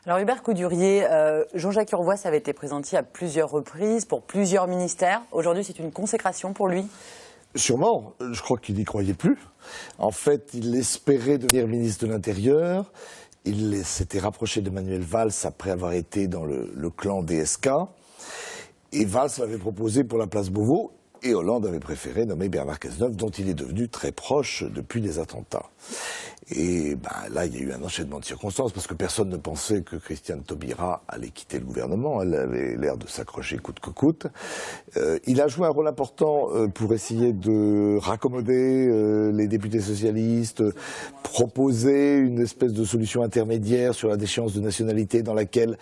Alors Hubert Coudurier, Jean-Jacques Urvoas avait été présenté à plusieurs reprises pour plusieurs ministères. Aujourd'hui, c'est une consécration pour lui? Sûrement, je crois qu'il n'y croyait plus. En fait, il espérait devenir ministre de l'Intérieur. Il s'était rapproché d'Emmanuel Valls après avoir été dans le clan DSK. Et Valls l'avait proposé pour la place Beauvau. Et Hollande avait préféré nommer Bernard Cazeneuve, dont il est devenu très proche depuis les attentats. Et là, il y a eu un enchaînement de circonstances, parce que personne ne pensait que Christiane Taubira allait quitter le gouvernement. Elle avait l'air de s'accrocher coûte que coûte. Il a joué un rôle important pour essayer de raccommoder les députés socialistes, proposer une espèce de solution intermédiaire sur la déchéance de nationalité dans laquelle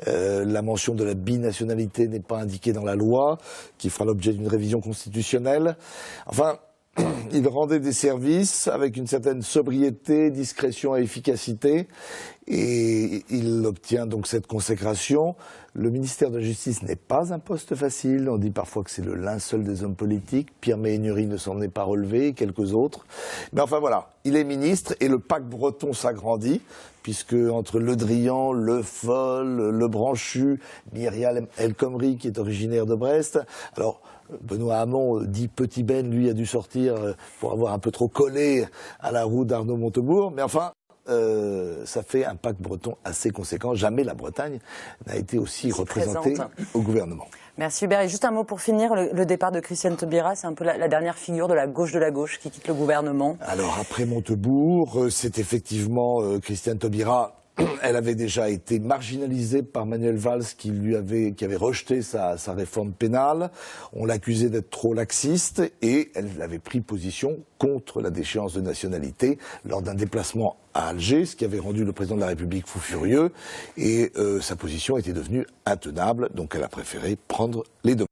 la mention de la binationalité n'est pas indiquée dans la loi, qui fera l'objet d'une révision constitutionnelle. Enfin, il rendait des services avec une certaine sobriété, discrétion et efficacité, et il obtient donc cette consécration. Le ministère de la Justice n'est pas un poste facile, on dit parfois que c'est le linceul des hommes politiques, Pierre Méhaignerie ne s'en est pas relevé, et quelques autres. Mais enfin voilà, il est ministre et le pacte breton s'agrandit, puisque entre Le Drian, Le Foll, Le Branchu, Myriam El Khomri qui est originaire de Brest, alors Benoît Hamon dit Petit Ben, lui, a dû sortir pour avoir un peu trop collé à la roue d'Arnaud Montebourg. Mais enfin, ça fait un pacte breton assez conséquent. Jamais la Bretagne n'a été aussi représentée au gouvernement. Merci Hubert. Et juste un mot pour finir, le départ de Christiane Taubira, c'est un peu la dernière figure de la gauche qui quitte le gouvernement. Alors après Montebourg, c'est effectivement Christiane Taubira. Elle avait déjà été marginalisée par Manuel Valls qui avait rejeté sa réforme pénale. On l'accusait d'être trop laxiste et elle avait pris position contre la déchéance de nationalité lors d'un déplacement à Alger, ce qui avait rendu le président de la République fou furieux. Et sa position était devenue intenable, donc elle a préféré prendre les devants.